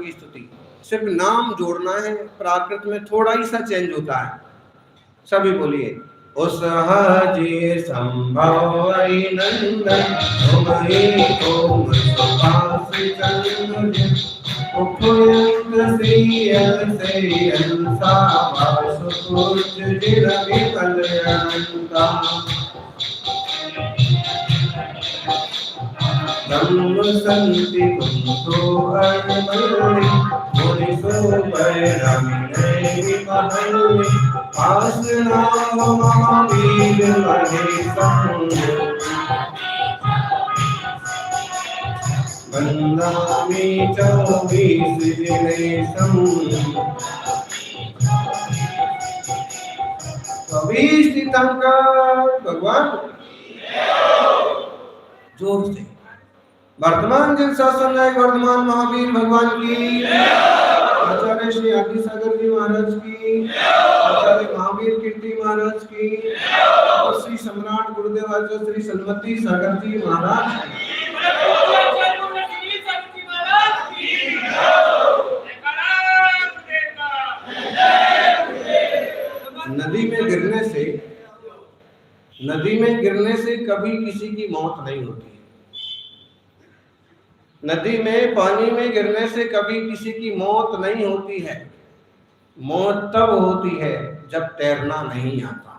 की स्तुति, सिर्फ नाम जोड़ना है, प्राकृत में थोड़ा ही सा चेंज होता है। सभी बोलिए, उसहजी संभव नंदन तुम्हें तुम सुभाष चंद्र उपयुक्त सियल सियल सावा सुकुच जिरवि कल्याणता ब्रह्म संति कुंतो अर्मणि मुनि सुपैरमि महनि आसना महावीर महेशं वंदामि चौबीस दिनेशं। चौबीस तीर्थंकर भगवान जोर से वर्तमान जन शासन नायक वर्तमान महावीर भगवान की, आचार्य श्री आदि सागर जी महाराज की, आचार्य महावीर कीर्ति महाराज की, और श्री सम्राट गुरुदेव आचार्य श्री सन्मति सागर जी महाराज की। नदी में गिरने से कभी किसी की मौत नहीं होती। नदी में पानी में गिरने से कभी किसी की मौत नहीं होती है। मौत तब होती है जब तैरना नहीं आता।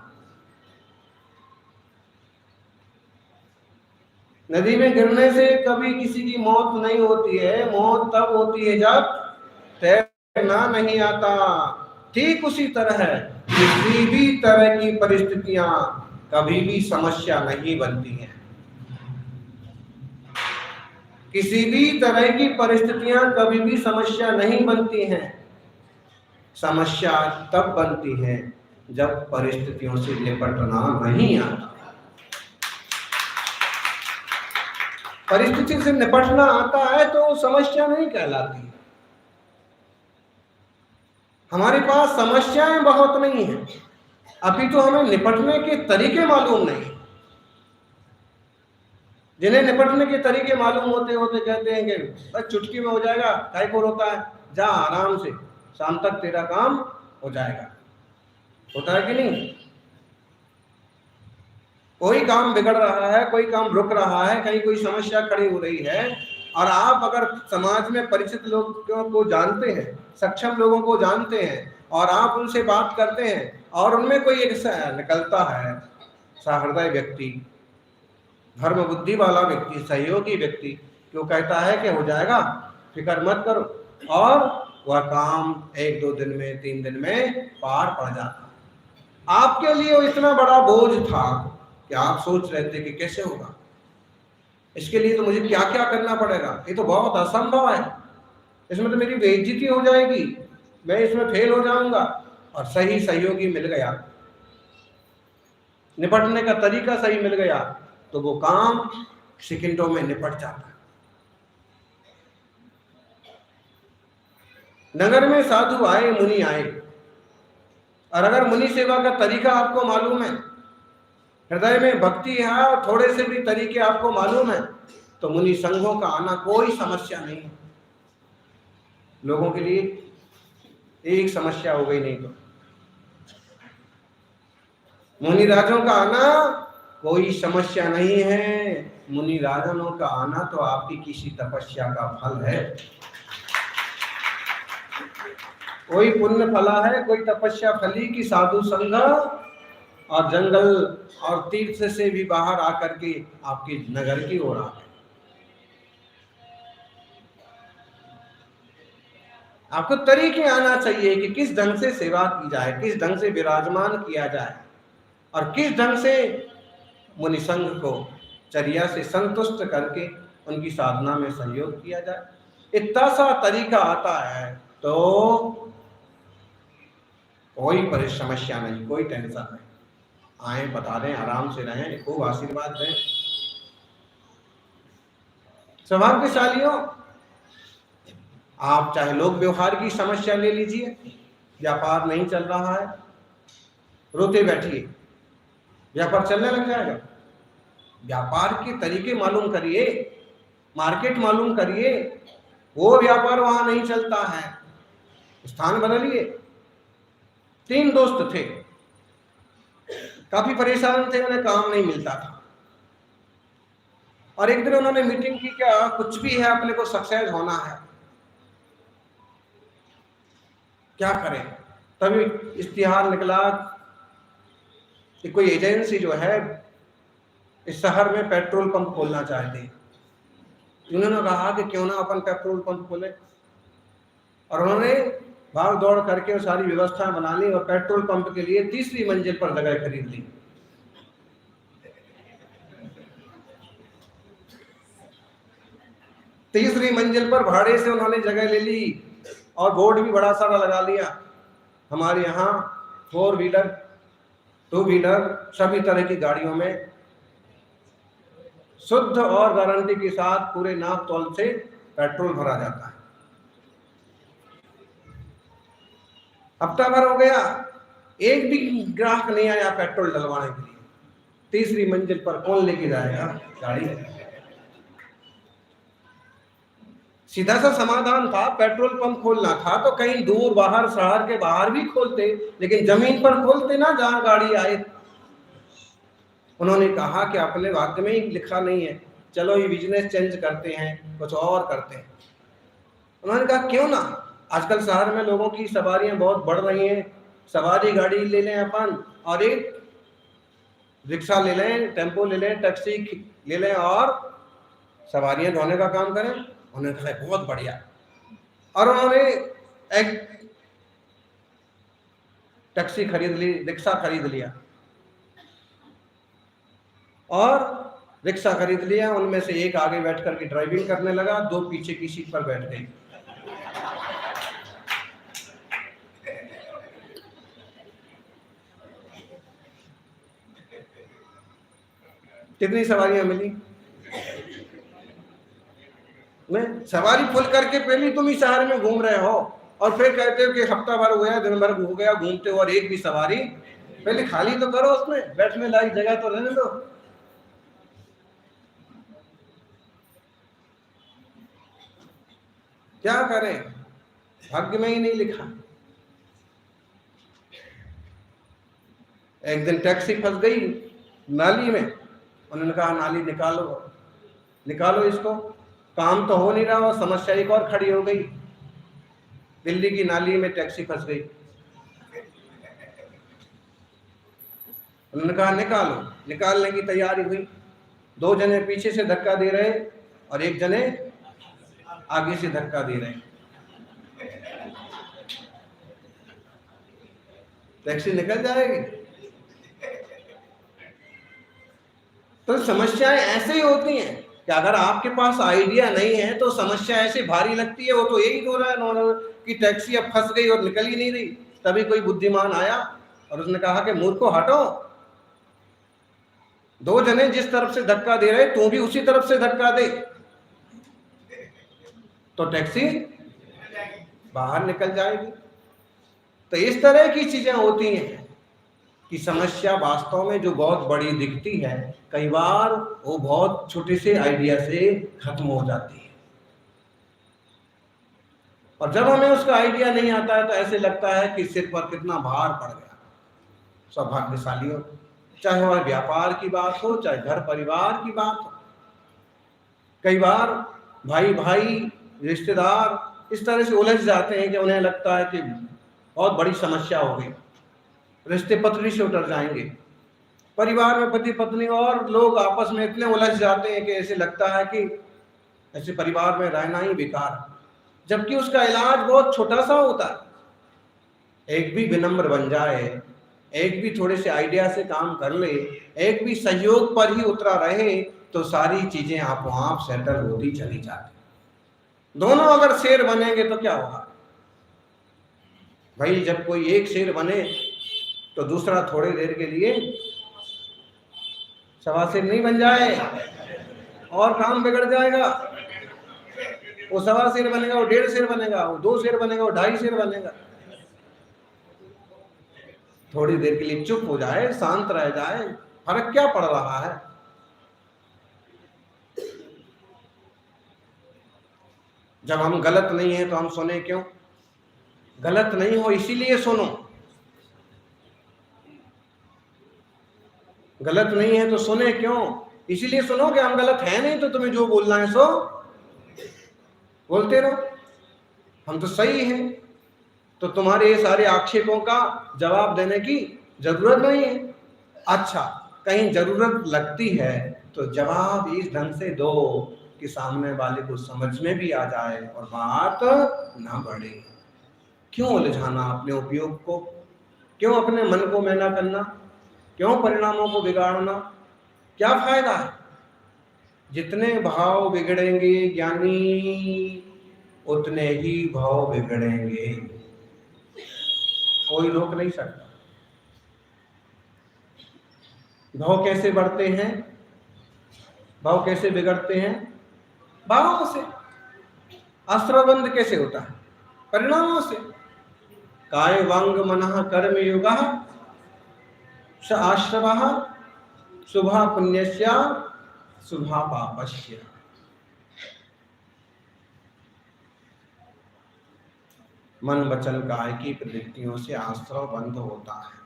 नदी में गिरने से कभी किसी की मौत नहीं होती है। मौत तब होती है जब तैरना नहीं आता। ठीक उसी तरह है, किसी भी तरह की परिस्थितियां कभी भी समस्या नहीं बनती हैं। किसी भी तरह की परिस्थितियां कभी भी समस्या नहीं बनती हैं। समस्या तब बनती है जब परिस्थितियों से निपटना नहीं आता। परिस्थिति से निपटना आता है तो समस्या नहीं कहलाती। हमारे पास समस्याएं बहुत नहीं है, अभी तो हमें निपटने के तरीके मालूम नहीं। जिन्हें निपटने के तरीके मालूम होते होते कहते हैं कि बस चुटकी में हो जाएगा, काय को रोता है, जा आराम से, शाम तक तेरा काम हो जाएगा। होता है कि नहीं? कोई काम बिगड़ रहा है, कोई काम रुक रहा है, कहीं कोई समस्या खड़ी हो रही है, और आप अगर समाज में परिचित लोगों को जानते हैं, सक्षम लोगों को जानते हैं, और आप उनसे बात करते हैं, और उनमें कोई एक निकलता है सहृदय व्यक्ति, धर्म बुद्धि वाला व्यक्ति, सहयोगी व्यक्ति, जो कहता है कि हो जाएगा, फिक्र मत करो, और वह काम 1-2 दिन में, 3 दिन में पार पड़ जाता। आपके लिए वो इतना बड़ा बोझ था कि आप सोच रहे थे कि कैसे होगा, इसके लिए तो मुझे क्या क्या करना पड़ेगा, ये तो बहुत असंभव है, इसमें तो मेरी बेइज्जती हो जाएगी, मैं इसमें फेल हो जाऊंगा। और सही सहयोगी मिल गया, निपटने का तरीका सही मिल गया, तो वो काम सेकंडों में निपट जाता है। नगर में साधु आए, मुनि आए, और अगर मुनि सेवा का तरीका आपको मालूम है, हृदय में भक्ति है और थोड़े से भी तरीके आपको मालूम है, तो मुनि संघों का आना कोई समस्या नहीं है। लोगों के लिए एक समस्या हो गई नहीं तो मुनि राजों का आना कोई समस्या नहीं है। मुनि राजनों का आना तो आपकी किसी तपस्या का फल है। कोई पुण्य फला है, कोई तपस्या फली की साधु संघ और जंगल और तीर्थ से भी बाहर आकर के आपके नगर की ओर आ गए। आपको तरीके आना चाहिए कि किस ढंग से सेवा की जाए, किस ढंग से विराजमान किया जाए, और किस ढंग से मुनि संघ को चर्या से संतुष्ट करके उनकी साधना में सहयोग किया जाए। इतना सा तरीका आता है तो कोई समस्या नहीं, कोई टेंशन नहीं। आए, बता दें, आराम से रहें, खूब आशीर्वाद दें। सौभाग्यशालियों, आप चाहे लोक व्यवहार की समस्या ले लीजिए, व्यापार नहीं चल रहा है, रोते बैठिए, व्यापार चलने लग जाएगा। व्यापार के तरीके मालूम करिए, मार्केट मालूम करिए, वो व्यापार वहां नहीं चलता है, स्थान बदलिए। 3 दोस्त थे, काफी परेशान थे, उन्हें काम नहीं मिलता था। और एक दिन उन्होंने मीटिंग की, क्या कुछ भी है अपने को सक्सेस होना है, क्या करें। तभी इश्तिहार निकला कि कोई एजेंसी जो है इस शहर में पेट्रोल पंप खोलना चाहती है। उन्होंने कहा कि क्यों ना अपन पेट्रोल पंप खोले, और उन्होंने भाग दौड़ करके सारी व्यवस्था बना ली और पेट्रोल पंप के लिए तीसरी मंजिल पर जगह खरीद ली। तीसरी मंजिल पर भाड़े से उन्होंने जगह ले ली और बोर्ड भी बड़ा सारा लगा लिया, हमारे यहाँ 4 व्हीलर 2 व्हीलर सभी तरह की गाड़ियों में शुद्ध और गारंटी के साथ पूरे नाप तौल से पेट्रोल भरा जाता है। हफ्ता भर हो गया, एक भी ग्राहक नहीं आया पेट्रोल डलवाने के लिए। तीसरी मंजिल पर कौन लेके जाएगा गाड़ी। सीधा सा समाधान था, पेट्रोल पंप खोलना था तो कहीं दूर बाहर, शहर के बाहर भी खोलते, लेकिन जमीन पर खोलते ना जहां गाड़ी आए। उन्होंने कहा कि अपने भाग्य में ही लिखा नहीं है, चलो ये बिजनेस चेंज करते हैं, कुछ और करते हैं। उन्होंने कहा क्यों ना, आजकल शहर में लोगों की सवारियां बहुत बढ़ रही हैं, सवारी गाड़ी ले लें अपन, और एक रिक्शा ले लें, टेम्पो ले लें, टैक्सी ले लें और सवारियां ढोने का काम करें। उन्होंने कहा बहुत बढ़िया, और उन्होंने एक टैक्सी खरीद ली, रिक्शा खरीद लिया, और रिक्शा खरीद लिया। उनमें से एक आगे बैठ करके ड्राइविंग करने लगा, 2 पीछे की सीट पर बैठ गई। कितनी सवारियां मिली? में सवारी फुल करके पहले तुम ही शहर में घूम रहे हो, और फिर कहते हो कि हफ्ता भर हो गया, दिन भर हो गया घूमते हो, और एक भी सवारी। पहले खाली तो करो, उसमें बैठने लायक जगह तो रहने दो। क्या करें, भाग्य में ही नहीं लिखा। एक दिन टैक्सी फंस गई नाली में। उन्होंने कहा नाली निकालो, निकालो इसको। काम तो हो नहीं रहा, और समस्या एक और खड़ी हो गई। दिल्ली की नाली में टैक्सी फंस गई। उन्होंने कहा निकालो, निकालने की तैयारी हुई। 2 जने पीछे से धक्का दे रहे और 1 जने आगे से धक्का दे रहे। टैक्सी निकल जाएगी। तो समस्याएं ऐसे ही होती हैं कि अगर आपके पास आइडिया नहीं है तो समस्या ऐसे भारी लगती है। वो तो यही हो रहा है नॉर्मल कि टैक्सी अब फंस गई और निकल ही नहीं रही। तभी कोई बुद्धिमान आया और उसने कहा कि मूर्खो हटो, 2 जने जिस तरफ से धक्का दे रहे तू भी उसी तरफ से धक्का दे, तो टैक्सी बाहर निकल जाएगी। तो इस तरह की चीजें होती हैं कि समस्या वास्तव में जो बहुत बड़ी दिखती है, कई बार वो बहुत छोटे से आइडिया से खत्म हो जाती है। और जब हमें उसका आइडिया नहीं आता है तो ऐसे लगता है कि सिर पर कितना भार पड़ गया। सौभाग्यशाली हो, चाहे हमारे व्यापार की बात हो, चाहे घर परिवार की बात हो। कई बार भाई भाई, रिश्तेदार इस तरह से उलझ जाते हैं कि उन्हें लगता है कि बहुत बड़ी समस्या हो गई, रिश्ते पटरी से उतर जाएंगे। परिवार में पति पत्नी और लोग आपस में इतने उलझ जाते हैं कि ऐसे लगता है कि ऐसे परिवार में रहना ही बेकार, जबकि उसका इलाज बहुत छोटा सा होता है। एक भी विनम्र बन जाए, एक भी थोड़े से आइडिया से काम कर ले, एक भी सहयोग पर ही उतरा रहे, तो सारी चीजें आप सेटल होती चली जाती। दोनों अगर शेर बनेंगे तो क्या होगा भाई? जब कोई एक शेर बने तो दूसरा थोड़ी देर के लिए सवा शेर नहीं बन जाए और काम बिगड़ जाएगा। वो सवा शेर बनेगा, वो 1.5 शेर बनेगा, वो 2 शेर बनेगा, वो 2.5 शेर बनेगा। थोड़ी देर के लिए चुप हो जाए, शांत रह जाए, फर्क क्या पड़ रहा है? जब हम गलत नहीं है तो हम सुने क्यों? गलत नहीं हो इसीलिए सुनो, गलत नहीं है तो सुने क्यों? इसीलिए सुनो कि हम गलत है नहीं, तो तुम्हें जो बोलना है सो बोलते रहो, हम तो सही हैं। तो तुम्हारे ये सारे आक्षेपों का जवाब देने की जरूरत नहीं है। अच्छा, कहीं जरूरत लगती है तो जवाब इस ढंग से दो कि सामने वाले को समझ में भी आ जाए और बात ना बढ़े। क्यों उलझाना अपने उपयोग को? क्यों अपने मन को मैला करना? क्यों परिणामों को बिगाड़ना? क्या फायदा है? जितने भाव बिगड़ेंगे ज्ञानी, उतने ही भाव बिगड़ेंगे, कोई रोक नहीं सकता। भाव कैसे बढ़ते हैं, भाव कैसे बिगड़ते हैं? भावों से। आश्रवबंध कैसे होता है? परिणामों से। काय वांग मनः कर्म युगः स आश्रवः शुभा पुण्यस्य शुभा पापस्य। मन वचन काय की प्रवृत्तियों से आश्रव बंध होता है।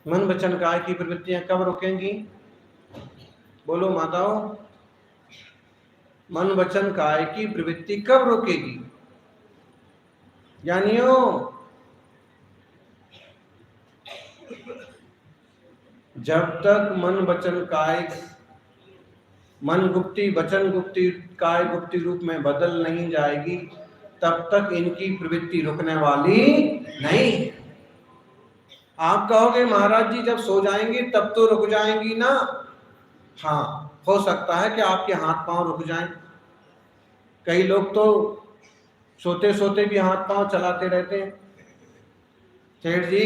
मन वचन काय की प्रवृत्तियां कब रुकेंगी? बोलो माताओं, मन वचन काय की प्रवृत्ति कब रुकेगी? ज्ञानियों, जब तक मन वचन काय, मन गुप्ती वचन गुप्ती काय गुप्ती रूप में बदल नहीं जाएगी, तब तक इनकी प्रवृत्ति रुकने वाली नहीं। आप कहोगे महाराज जी जब सो जाएंगे तब तो रुक जाएंगी ना। हाँ, हो सकता है कि आपके हाथ पांव रुक जाएं। कई लोग तो सोते सोते भी हाथ पांव चलाते रहते हैं। सेठ जी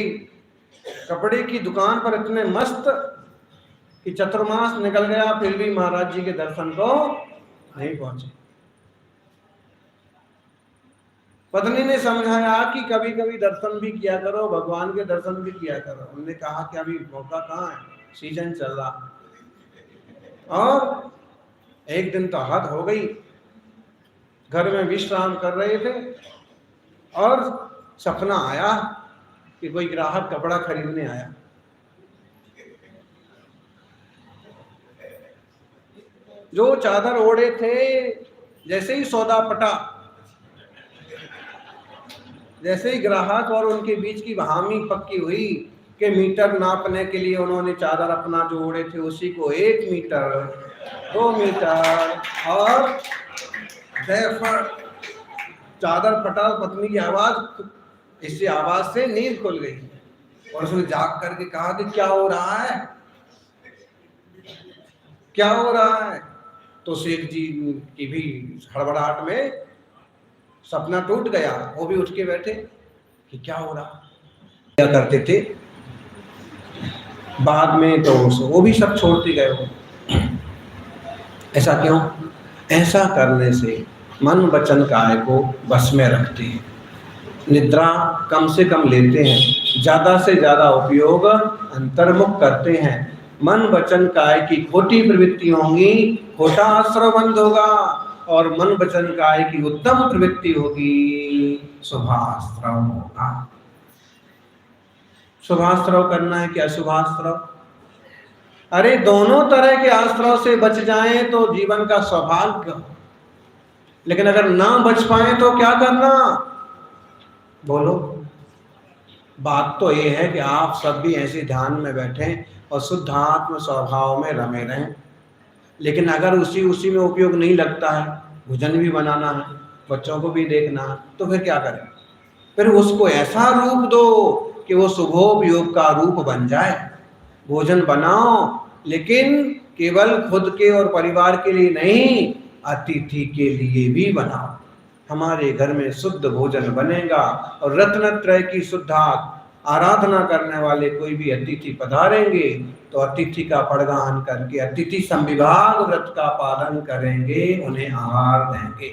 कपड़े की दुकान पर इतने मस्त कि चतुर्मास निकल गया फिर भी महाराज जी के दर्शन को नहीं पहुंचे। पत्नी ने समझाया कि कभी कभी दर्शन भी किया करो, भगवान के दर्शन भी किया करो। उन्होंने कहा कि अभी मौका कहाँ है, सीजन चल रहा। और एक दिन तो हद हो गई, घर में विश्राम कर रहे थे और सपना आया कि कोई ग्राहक कपड़ा खरीदने आया। जो चादर ओढ़े थे, जैसे ही सौदा पटा, जैसे ही ग्राहक और उनके बीच की हामी पक्की हुई कि मीटर नापने के लिए उन्होंने चादर अपना जो ओढ़े थे उसी को 1 मीटर 2 मीटर और चादर फटा। पत्नी की आवाज, इससे आवाज से नींद खुल गई और उसने जाग करके कहा कि क्या हो रहा है, क्या हो रहा है? तो सेठ जी की भी हड़बड़ाहट में सपना टूट गया। वो भी उठ के बैठे कि क्या हो रहा, क्या करते थे। बाद में तो वो भी सब छोड़ते गए हो। ऐसा क्यों? ऐसा करने से मन वचन काय को बस में रखते हैं, निद्रा कम से कम लेते हैं, ज्यादा से ज्यादा उपयोग अंतर्मुख करते हैं। मन वचन काय की खोटी प्रवृत्ति होंगी, खोटा आश्रव बंद होगा, और मन वचन काय की उत्तम प्रवृत्ति होगी, शुभाश्रव होगा। शुभाश्रव करना है कि अशुभाश्रव? अरे दोनों तरह के आश्रव से बच जाएं तो जीवन का सौभाग्य, लेकिन अगर ना बच पाए तो क्या करना? बोलो। बात तो ये है कि आप सब भी ऐसे ध्यान में बैठें और शुद्ध आत्म स्वभाव में रमे रहें। लेकिन अगर उसी में उपयोग नहीं लगता है, भोजन भी बनाना है, बच्चों को भी देखना है, तो फिर क्या करें? फिर उसको ऐसा रूप दो कि वो शुभोपयोग का रूप बन जाए। भोजन बनाओ, लेकिन केवल खुद के और परिवार के लिए नहीं, अतिथि के लिए भी बनाओ। हमारे घर में शुद्ध भोजन बनेगा और रत्नत्रय की शुद्ध आराधना करने वाले कोई भी अतिथि पधारेंगे तो अतिथि का पड़गान करके अतिथि संविभाग व्रत का पालन करेंगे, उन्हें आहार देंगे।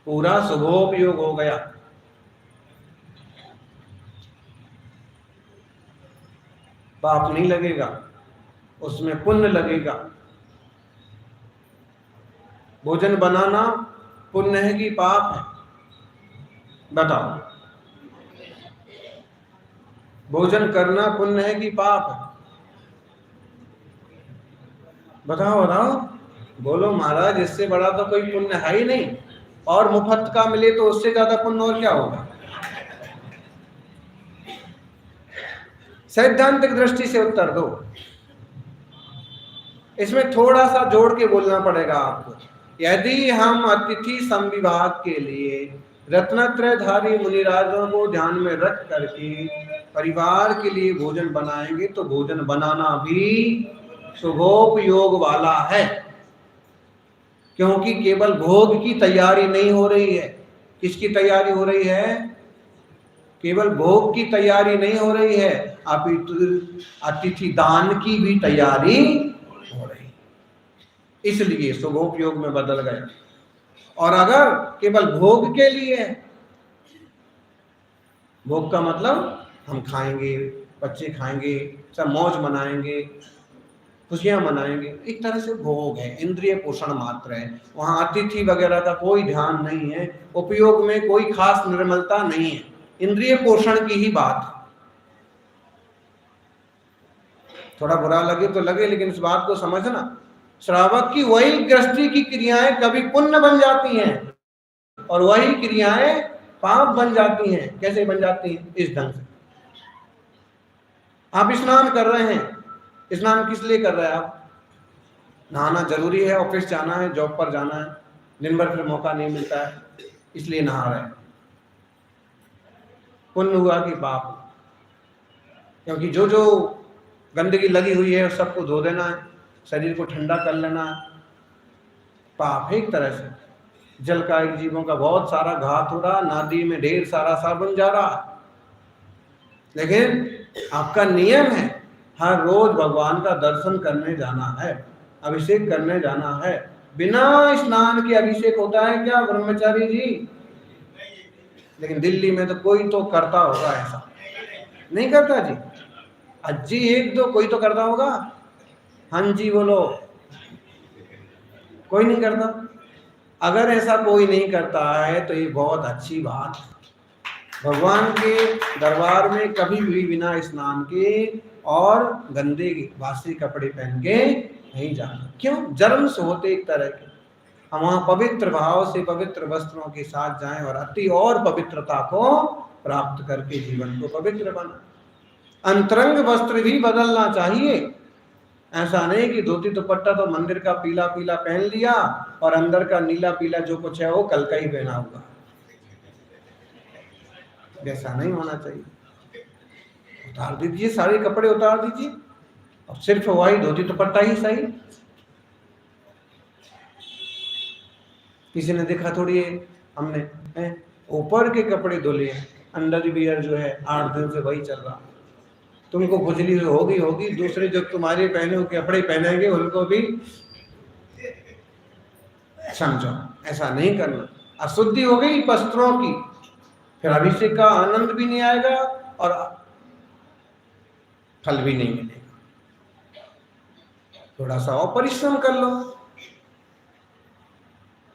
पूरा शुभोपयोग हो गया। पाप नहीं लगेगा, उसमें पुण्य लगेगा। भोजन बनाना पुण्य है कि पाप है? बताओ। भोजन करना पुण्य है कि पाप है? बताओ बताओ, बोलो महाराज, इससे बड़ा तो कोई पुण्य है ही नहीं, और मुफ्त का मिले तो उससे ज्यादा पुण्य और क्या होगा? सैद्धांतिक दृष्टि से उत्तर दो। इसमें थोड़ा सा जोड़ के बोलना पड़ेगा आपको। यदि हम अतिथि संविभाग के लिए रत्नत्रयधारी मुनिराजों को ध्यान में रख करके परिवार के लिए भोजन बनाएंगे तो भोजन बनाना भी शुभोपयोग वाला है, क्योंकि केवल भोग की तैयारी नहीं हो रही है। किसकी तैयारी हो रही है? केवल भोग की तैयारी नहीं हो रही है, अतिथि दान की भी तैयारी हो रही, इसलिए शुभोपयोग में बदल गए। और अगर केवल भोग के लिए, भोग का मतलब हम खाएंगे, बच्चे खाएंगे, सब मौज मनाएंगे, खुशियां मनाएंगे, एक तरह से भोग है, इंद्रिय पोषण मात्र है, वहां अतिथि वगैरह का कोई ध्यान नहीं है, उपयोग में कोई खास निर्मलता नहीं है, इंद्रिय पोषण की ही बात है। थोड़ा बुरा लगे तो लगे, लेकिन इस बात को समझना, श्रावक की वही गृहस्थी की क्रियाएं कभी पुण्य बन जाती हैं और वही क्रियाएं पाप बन जाती हैं। कैसे बन जाती हैं? इस ढंग से। आप स्नान कर रहे हैं, स्नान किस लिए कर रहे हैं आप? नहाना जरूरी है, ऑफिस जाना है, जॉब पर जाना है, दिन भर फिर मौका नहीं मिलता है, इसलिए नहा रहे हैं। पुण्य हुआ कि पाप? क्योंकि जो जो गंदगी लगी हुई है उस सबको धो देना है, शरीर को ठंडा कर लेना है, पाप है एक तरह से। जल का एक जीवों का बहुत सारा घात हो रहा, नदी में ढेर सारा साबुन जा रहा, लेकिन आपका नियम है हर रोज भगवान का दर्शन करने जाना है, अभिषेक करने जाना है। बिना स्नान के अभिषेक होता है क्या ब्रह्मचारी जी? लेकिन दिल्ली में तो कोई तो करता होगा, ऐसा नहीं करता जी? अज्जी एक दो कोई तो करता होगा। हाँ जी बोलो। कोई नहीं करता? अगर ऐसा कोई नहीं करता है तो ये बहुत अच्छी बात है। भगवान के दरबार में कभी भी बिना स्नान के और गंदे बासी कपड़े पहन के नहीं जाना। क्यों? जन्म से होते एक तरह के, हम वहां पवित्र भाव से पवित्र वस्त्रों के साथ जाएं और अति और पवित्रता को प्राप्त करके जीवन को पवित्र बना। अंतरंग वस्त्र भी बदलना चाहिए। ऐसा नहीं कि धोती दुपट्टा तो मंदिर का पीला पीला पहन लिया और अंदर का नीला पीला जो कुछ है वो कल का ही पहना हुआ। ऐसा नहीं होना चाहिए। उतार दीजिए, सारे कपड़े उतार दीजिए, और सिर्फ वही धोती दुपट्टा ही सही। किसी ने देखा थोड़ी है, हमने ऊपर के कपड़े धो लिए, अंडरवियर जो है 8 दिन से वही चल रहा। तुमको खुजली होगी, दूसरे जो तुम्हारे पहने हुए कपड़े पहनेंगे उनको भी समझो। ऐसा नहीं करना। अशुद्धि हो गई वस्त्रों की, फिर अभिषेक का आनंद भी नहीं आएगा और फल भी नहीं मिलेगा। थोड़ा सा और परिश्रम कर लो।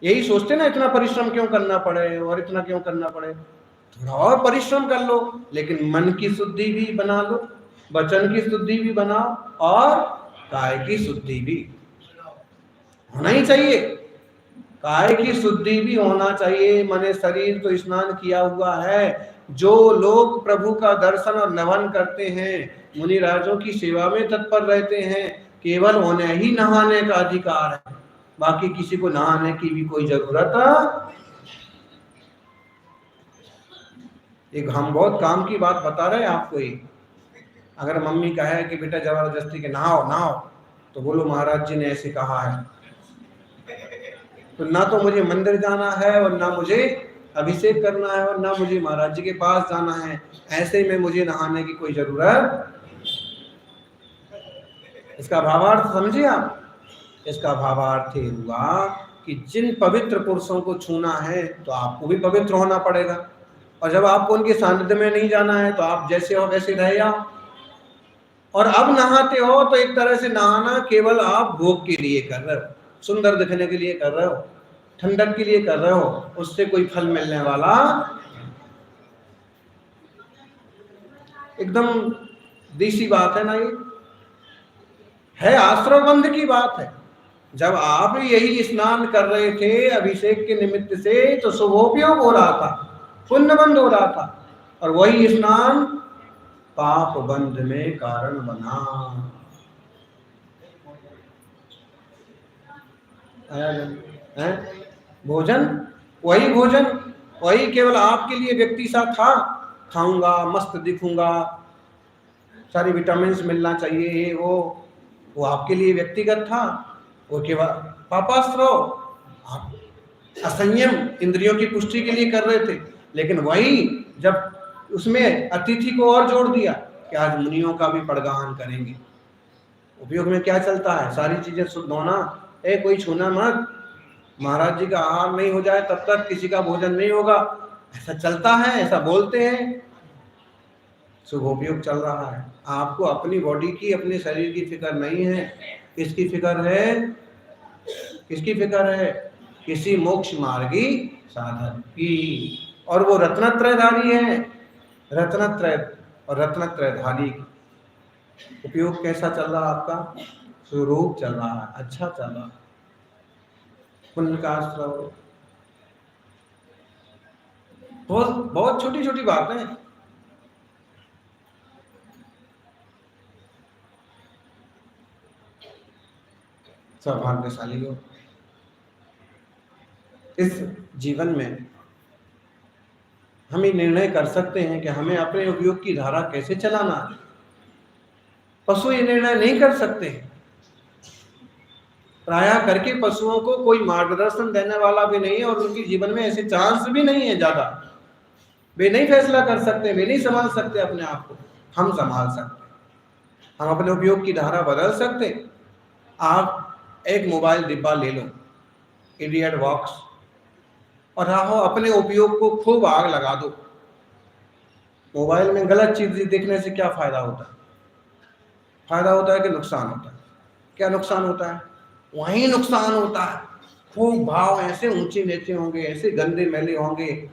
यही सोचते ना इतना परिश्रम क्यों करना पड़े और इतना क्यों करना पड़े, थोड़ा और परिश्रम कर लो, लेकिन मन की शुद्धि भी बना लो, वचन की शुद्धि भी बनाओ और काय की शुद्धि भी होना ही चाहिए। काय की शुद्धि भी होना चाहिए। माने शरीर तो स्नान किया हुआ है। जो लोग प्रभु का दर्शन और नमन करते हैं, मुनि राजों की सेवा में तत्पर रहते हैं, केवल उन्हें ही नहाने का अधिकार है, बाकी किसी को नहाने की भी कोई जरूरत। एक हम बहुत काम की बात बता रहे हैं आपको। एक अगर मम्मी कहे कि बेटा जबरदस्ती के नहाओ नहाओ, तो बोलो महाराज जी ने ऐसे कहा है, तो ना तो मुझे मंदिर जाना है और ना मुझे अभिषेक करना है और ना मुझे महाराज जी के पास जाना है, ऐसे में मुझे नहाने की कोई जरूरत। इसका भावार्थ समझिए आप। इसका भावार्थ ये हुआ कि जिन पवित्र पुरुषों को छूना है तो आपको भी पवित्र होना पड़ेगा, और जब आपको उनके सानिध्य में नहीं जाना है तो आप जैसे हो वैसे रह जाओ। और अब नहाते हो तो एक तरह से नहाना केवल आप भोग के लिए कर रहे हो, सुंदर दिखने के लिए कर रहे हो, ठंडक के लिए कर रहे हो, उससे कोई फल मिलने वाला एकदम देसी बात है ना, ये है आश्रम बंध की बात है। जब आप यही स्नान कर रहे थे अभिषेक के निमित्त से, तो शुभोपयोग हो रहा था, पुण्य बंध हो रहा था, और वही स्नान पाप बंध में कारण बना। है भोजन, वही केवल आपके लिए व्यक्ति सा था, खाऊंगा मस्त दिखूंगा, सारी विटामिन मिलना चाहिए, वो आपके लिए व्यक्तिगत था। वो केवल पापास्त्र, आप असंयम इंद्रियों की पुष्टि के लिए कर रहे थे। लेकिन वही जब उसमें अतिथि को और जोड़ दिया कि आज मुनियों का भी पड़गान करेंगे, उपयोग में क्या चलता है, सारी चीजें शुद्ध होना, कोई छूना मत, महाराज जी का आहार नहीं हो जाए तब तक किसी का भोजन नहीं होगा, ऐसा चलता है, ऐसा बोलते हैं। शुभोपयोग चल रहा है। आपको अपनी बॉडी की, अपने शरीर की फिक्र नहीं है, किसकी फिक्र है? किसकी फिक्र है? किसी मोक्ष मार्गी साधन की। और वो रत्नत्रयधारी है, रत्नत्रय और रत्नत्रयधारी। उपयोग कैसा चल रहा आपका? स्वरूप चल रहा है, अच्छा चल रहा है, पुण्य का स्रोत। बहुत छोटी छोटी बातें हैं। सौभाग्यशाली हो। इस जीवन में हम ये निर्णय कर सकते हैं कि हमें अपने उपयोग की धारा कैसे चलाना है। पशु ये निर्णय नहीं कर सकते। प्रायः करके पशुओं को कोई मार्गदर्शन देने वाला भी नहीं है, और उनके जीवन में ऐसे चांस भी नहीं है ज्यादा। वे नहीं फैसला कर सकते, वे नहीं संभाल सकते अपने आप को। हम संभाल सकते, हम अपने उपयोग की धारा बदल सकते। आप एक मोबाइल डिब्बा ले लो, इडियट बॉक्स, और राहो अपने उपयोग को खूब आग लगा दो। मोबाइल में गलत चीज देखने से क्या फायदा होता है? फायदा होता है कि नुकसान होता है? क्या नुकसान होता है? वही नुकसान होता है। खूब भाव ऐसे ऊंचे नीचे होंगे, ऐसे गंदे मैले होंगे।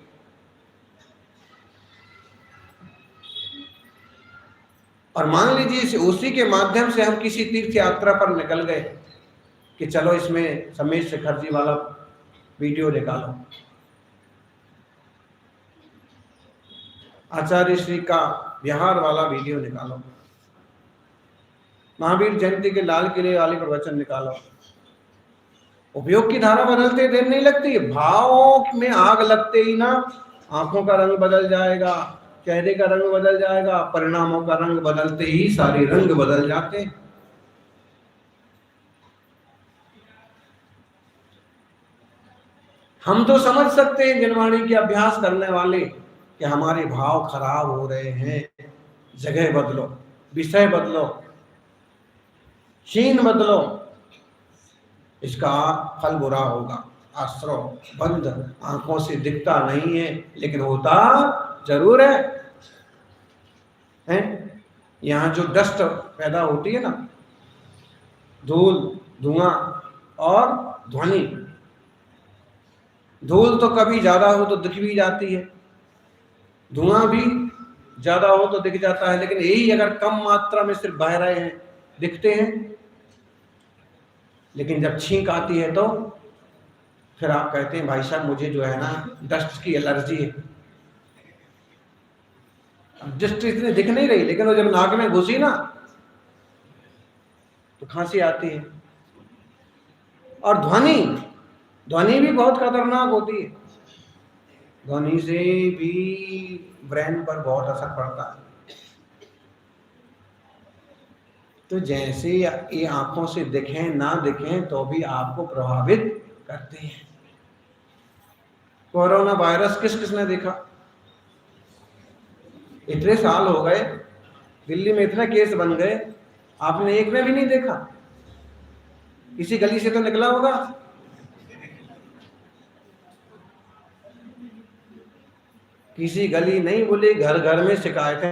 और मान लीजिए उसी के माध्यम से हम किसी तीर्थ यात्रा पर निकल गए कि चलो इसमें समेश शेखर वाला वीडियो निकालो, आचार्य श्री का बिहार वाला वीडियो निकालो, महावीर जयंती के लाल किले वाले प्रवचन निकालो। उपयोग की धारा बदलते देर नहीं लगती। भावों में आग लगते ही ना आंखों का रंग बदल जाएगा, चेहरे का रंग बदल जाएगा, परिणामों का रंग बदलते ही सारे रंग बदल जाते हैं। हम तो समझ सकते हैं जनवाणी के अभ्यास करने वाले कि हमारे भाव खराब हो रहे हैं। जगह बदलो, विषय बदलो, चीन बदलो, इसका फल बुरा होगा। आश्रव बंद, आंखों से दिखता नहीं है लेकिन होता जरूर है? यहाँ जो डस्ट पैदा होती है ना, धूल, धुआं और ध्वनि। धूल तो कभी ज्यादा हो तो दिख भी जाती है, धुआं भी ज्यादा हो तो दिख जाता है, लेकिन यही अगर कम मात्रा में सिर्फ बह रहे हैं दिखते हैं। लेकिन जब छींक आती है तो फिर आप कहते हैं भाई साहब मुझे जो है ना डस्ट की एलर्जी है। डस्ट इतनी दिख नहीं रही, लेकिन वो जब नाक में घुसी ना तो खांसी आती है। और ध्वनि, ध्वनि भी बहुत खतरनाक होती है। ध्वनि से भी ब्रेन पर बहुत असर पड़ता है। तो जैसे ये आंखों से दिखें ना दिखें तो भी आपको प्रभावित करते हैं। कोरोना वायरस किस किसने देखा? इतने साल हो गए, दिल्ली में इतने केस बन गए, आपने एक में भी नहीं देखा? किसी गली से तो निकला होगा। किसी गली नहीं बोले, घर घर में शिकायतें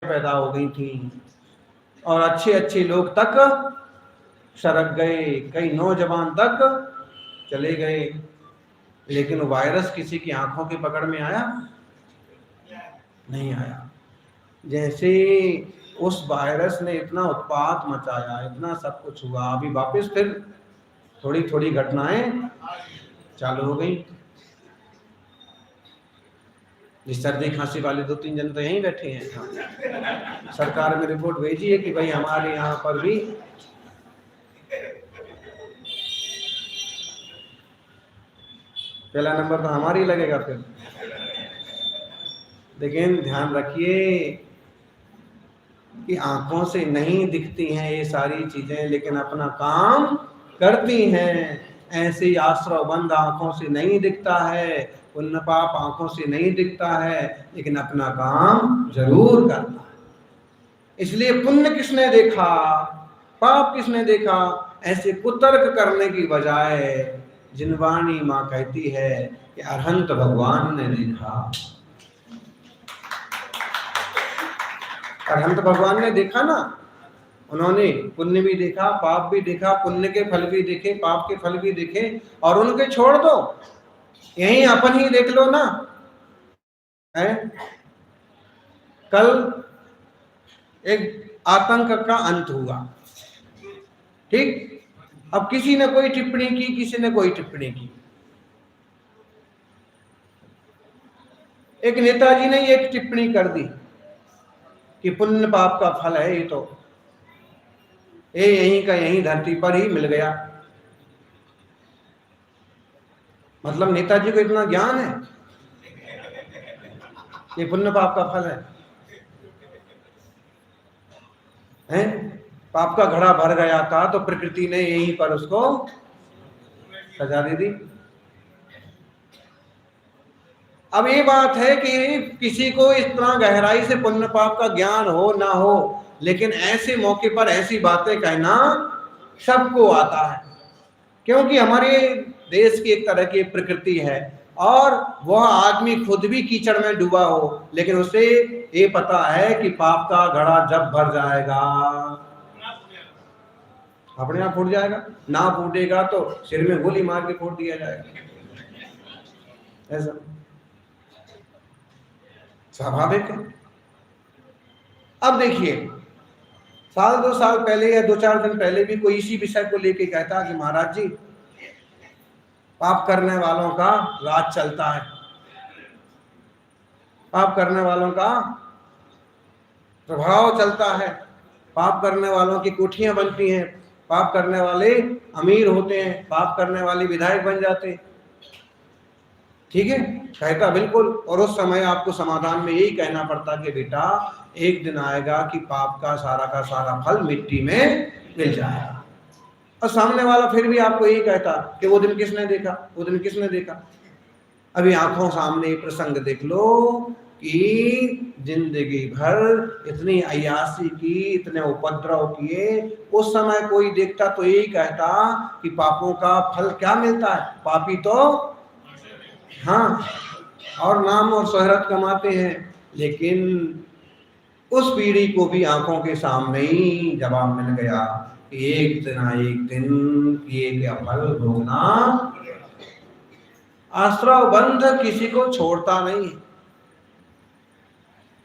पैदा हो गई थी, और अच्छे अच्छे लोग तक सड़क गए, कई नौजवान तक चले गए। लेकिन वो वायरस किसी की आंखों की पकड़ में आया नहीं आया। जैसे उस वायरस ने इतना उत्पात मचाया, इतना सब कुछ हुआ, अभी वापस फिर थोड़ी थोड़ी घटनाएं चालू हो गई। जिस सर्दी खांसी वाले 2-3 जन तो यहीं बैठे हैं। हाँ। सरकार में रिपोर्ट भेजी है कि भाई हमारे यहाँ पर भी पहला नंबर तो हमारी लगेगा फिर। लेकिन ध्यान रखिए कि आंखों से नहीं दिखती हैं ये सारी चीजें, लेकिन अपना काम करती हैं। ऐसे आश्रव बंद आंखों से नहीं दिखता है, पुण्य पाप आंखों से नहीं दिखता है, लेकिन अपना काम जरूर करता है। इसलिए पुण्य किसने देखा, पाप किसने देखा, ऐसे कुतर्क करने की बजाय जिनवाणी माँ कहती है कि अरहंत भगवान ने देखा। अरहंत भगवान ने देखा ना, उन्होंने पुण्य भी देखा, पाप भी देखा, पुण्य के फल भी देखे, पाप के फल भी देखे, और उनके छोड़ दो, यही अपन ही देख लो ना। है कल एक आतंक का अंत हुआ, ठीक। अब किसी ने कोई टिप्पणी की, किसी ने कोई टिप्पणी की। एक नेताजी ने एक टिप्पणी कर दी कि पुण्य पाप का फल है, ये तो ये यहीं का यहीं धरती पर ही मिल गया। मतलब नेताजी को इतना ज्ञान है कि पुण्य पाप का फल है? पाप का घड़ा भर गया था तो प्रकृति ने यहीं पर उसको सजा दे दी। अब ये बात है कि किसी को इस तरह गहराई से पुण्य पाप का ज्ञान हो ना हो, लेकिन ऐसे मौके पर ऐसी बातें कहना सबको आता है, क्योंकि हमारे देश की एक तरह की प्रकृति है, और वह आदमी खुद भी कीचड़ में डूबा हो, लेकिन उसे ये पता है कि पाप का घड़ा जब भर जाएगा अपने आप फूट जाएगा, ना फूटेगा तो सिर में गोली मार के फोड़ दिया जाएगा। ऐसा स्वाभाविक है। अब देखिए, 1-2 साल पहले या 2-4 दिन पहले भी कोई इसी विषय को लेके कहता कि महाराज जी, पाप करने वालों का राज चलता है, पाप करने वालों का प्रभाव चलता है, पाप करने वालों की कोठियां बनती हैं, पाप करने वाले अमीर होते हैं, पाप करने वाले विधायक बन जाते हैं। ठीक है, कहता बिल्कुल। और उस समय आपको समाधान में यही कहना पड़ता कि बेटा, एक दिन आएगा कि पाप का सारा फल मिट्टी में मिल जाएगा। और सामने वाला फिर भी आपको यही कहता कि वो दिन किसने देखा, वो दिन किसने देखा। अभी आंखों सामने प्रसंग देख लो कि जिंदगी भर इतनी अय्यासी की, इतने उपद्रव किए, उस समय कोई देखता तो यही कहता कि पापों का फल क्या मिलता है, पापी तो हाँ और नाम और शोहरत कमाते हैं। लेकिन उस पीढ़ी को भी आंखों के सामने ही जवाब मिल गया कि एक दिन किए गया फल भोगना। आश्रव बंध किसी को छोड़ता नहीं है,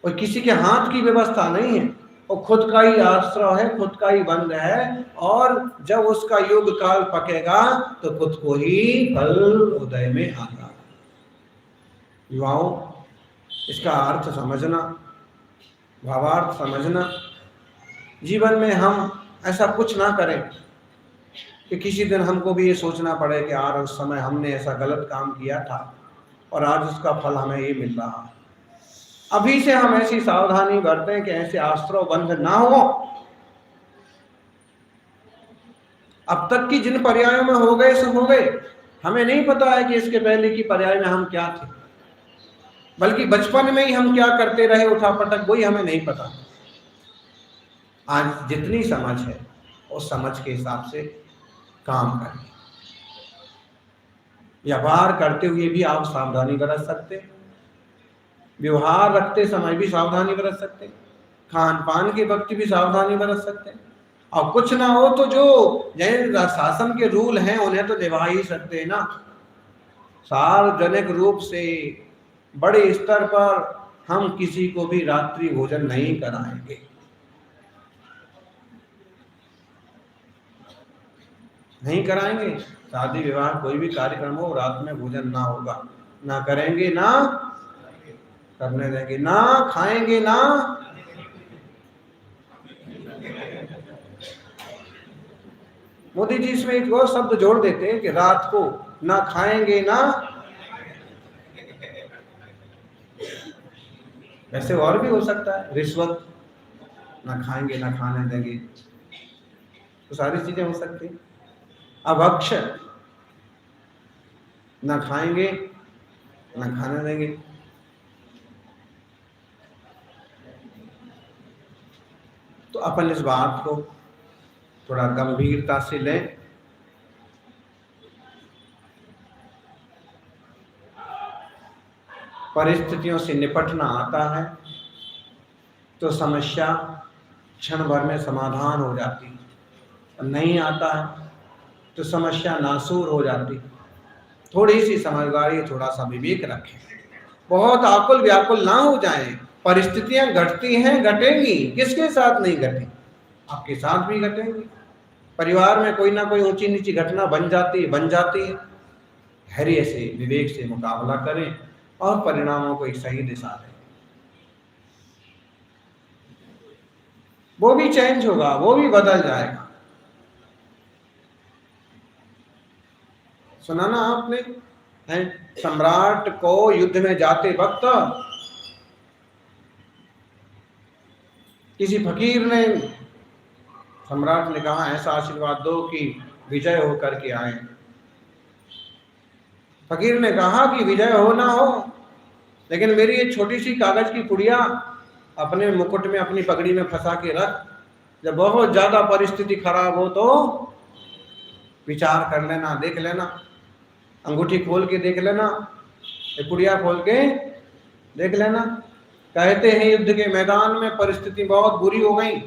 और किसी के हाथ की व्यवस्था नहीं है, और खुद का ही आश्रव है, खुद का ही बंध है, और जब उसका योग काल पकेगा तो खुद को ही फल उदय में आना। युवाओं, इसका अर्थ समझना, भावार्थ समझना। जीवन में हम ऐसा कुछ ना करें कि किसी दिन हमको भी ये सोचना पड़े कि यार उस समय हमने ऐसा गलत काम किया था और आज उसका फल हमें ये मिल रहा है। अभी से हम ऐसी सावधानी बरतें कि ऐसे आश्रव बंध ना हो। अब तक की जिन पर्यायों में हो गए सो हो गए, हमें नहीं पता है कि इसके पहले की पर्याय में हम क्या थे, बल्कि बचपन में ही हम क्या करते रहे उठा पटक, वही हमें नहीं पता। आज जितनी समझ है उस समझ के हिसाब से काम करें। व्यवहार करते हुए भी आप सावधानी बरत सकते, व्यवहार रखते समय भी सावधानी बरत सकते, खान पान के वक्त भी सावधानी बरत सकते, और कुछ ना हो तो जो जैन शासन के रूल हैं उन्हें तो निभा ही सकते हैं ना। सार्वजनिक रूप से बड़े स्तर पर हम किसी को भी रात्रि भोजन नहीं कराएंगे। नहीं कराएंगे। शादी विवाह कोई भी कार्यक्रम हो, रात में भोजन ना होगा, ना करेंगे, ना करने देंगे, ना खाएंगे, ना मोदी जी इसमें एक और शब्द जोड़ देते हैं कि रात को ना खाएंगे, ना वैसे और भी हो सकता है, रिश्वत, ना खाएंगे ना खाने देंगे, तो सारी चीजें हो सकती हैं। अभक्ष, ना खाएंगे ना खाने देंगे। तो अपन इस बात को थोड़ा गंभीरता से लें। परिस्थितियों से निपटना आता है तो समस्या क्षण भर में समाधान हो जाती है, और नहीं आता है तो समस्या नासूर हो जाती। थोड़ी सी समझदारी, थोड़ा सा विवेक रखें, बहुत आकुल व्याकुल ना हो जाएं। परिस्थितियां घटती हैं, घटेंगी, किसके साथ नहीं घटेंगी, आपके साथ भी घटेंगी। परिवार में कोई ना कोई ऊंची नीची घटना बन जाती है। धैर्य से, विवेक से मुकाबला करें और परिणामों को एक सही दिशा दें। वो भी चेंज होगा, वो भी बदल जाएगा। सुना ना आपने, है सम्राट को युद्ध में जाते वक्त किसी फकीर ने, सम्राट ने कहा ऐसा आशीर्वाद दो कि विजय होकर के आए। फकीर ने कहा कि विजय हो ना हो, लेकिन मेरी ये छोटी सी कागज की पुड़िया अपने मुकुट में, अपनी पगड़ी में फंसा के रख, जब बहुत ज्यादा परिस्थिति खराब हो तो विचार कर लेना, देख लेना, अंगूठी खोल के देख लेना, ये पुड़िया खोल के देख लेना। कहते हैं युद्ध के मैदान में परिस्थिति बहुत बुरी हो गई,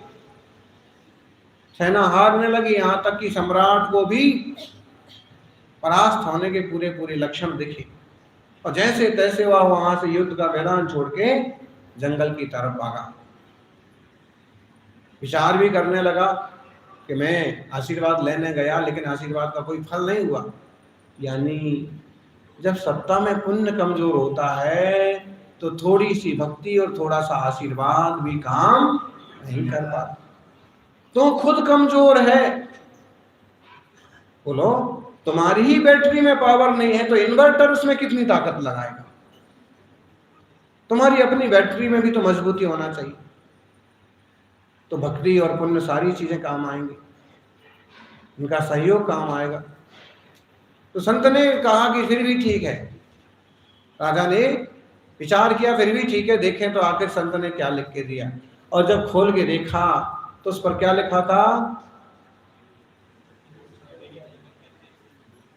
सेना हारने लगी, यहां तक कि सम्राट को भी परास्त होने के पूरे पूरे लक्षण दिखे, और जैसे तैसे वह वहां से युद्ध का मैदान छोड़ के जंगल की तरफ भागा। विचार भी करने लगा कि मैं आशीर्वाद लेने गया, लेकिन आशीर्वाद का कोई फल नहीं हुआ। यानी जब सत्ता में पुण्य कमजोर होता है तो थोड़ी सी भक्ति और थोड़ा सा आशीर्वाद भी काम नहीं कर पाता। तो खुद कमजोर है, बोलो तुम्हारी ही बैटरी में पावर नहीं है तो इन्वर्टर उसमें कितनी ताकत लगाएगा। तुम्हारी अपनी बैटरी में भी तो मजबूती होना चाहिए। तो भक्ति और पुण्य सारी चीजें काम आएंगी, इनका सहयोग काम आएगा। तो संत ने कहा कि फिर भी ठीक है, राजा ने विचार किया, फिर भी ठीक है, देखें तो आखिर संत ने क्या लिख के दिया। और जब खोल के देखा तो उस पर क्या लिखा था,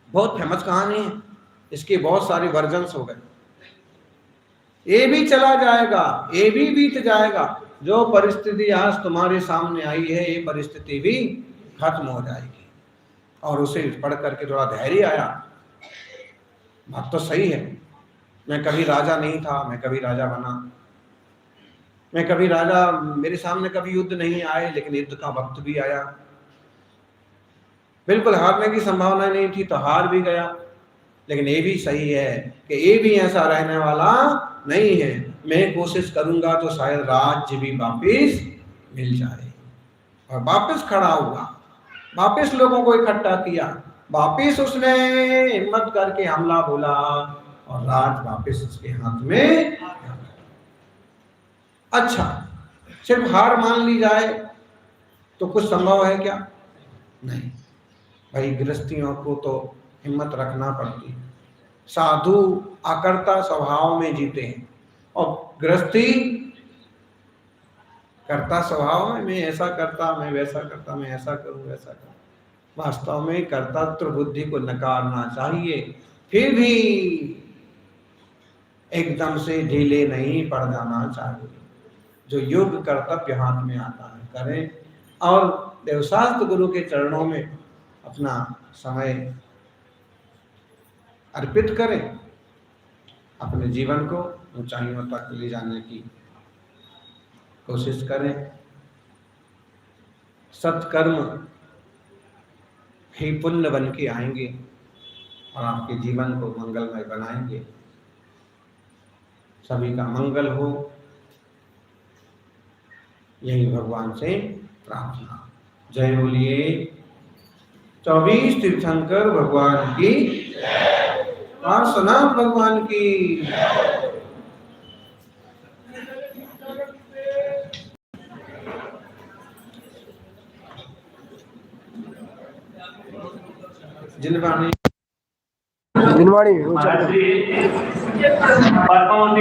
बहुत फेमस कहानी है, इसके बहुत सारे वर्जन्स हो गए। ये भी चला जाएगा, ये भी बीत जाएगा, जो परिस्थिति आज तुम्हारे सामने आई है ये परिस्थिति भी खत्म हो जाएगी। और उसे पढ़ करके थोड़ा धैर्य आया, बात तो सही है, मैं कभी राजा नहीं था, मैं कभी राजा बना, मैं कभी राजा, मेरे सामने कभी युद्ध नहीं आए, लेकिन युद्ध का वक्त भी आया, बिल्कुल हारने की संभावना नहीं थी तो हार भी गया। लेकिन ये भी सही है कि ये भी ऐसा रहने वाला नहीं है, मैं कोशिश करूंगा तो शायद राज्य भी वापिस मिल जाए। और वापिस खड़ा हुआ, वापिस लोगों को इकट्ठा किया, वापिस उसने हिम्मत करके हमला बोला और राज वापिस उसके हाथ में। अच्छा, सिर्फ हार मान ली जाए तो कुछ संभव है क्या? नहीं भाई, गृहस्थियों को तो हिम्मत रखना पड़ती है। साधु आकर्ता स्वभाव में जीते हैं और गृहस्थी कर्ता स्वभाव में, मैं ऐसा करता, मैं वैसा करता, मैं ऐसा करूं वैसा करूं। वास्तव में कर्तृत्व बुद्धि को नकारना चाहिए, फिर भी एकदम से ढीले नहीं पड़ जाना चाहिए। जो योग कर्तव्य हाथ में आता है करें, और देवशास्त्र गुरु के चरणों में अपना समय अर्पित करें, अपने जीवन को ऊंचाइयों तक ले जाने की कोशिश करें। सत्कर्म ही पुण्य बन के आएंगे और आपके जीवन को मंगलमय बनाएंगे। सभी का मंगल हो, यही भगवान से प्रार्थना। जय बोलिए 24 तीर्थंकर भगवान की और सनाम भगवान की। जिनवाणी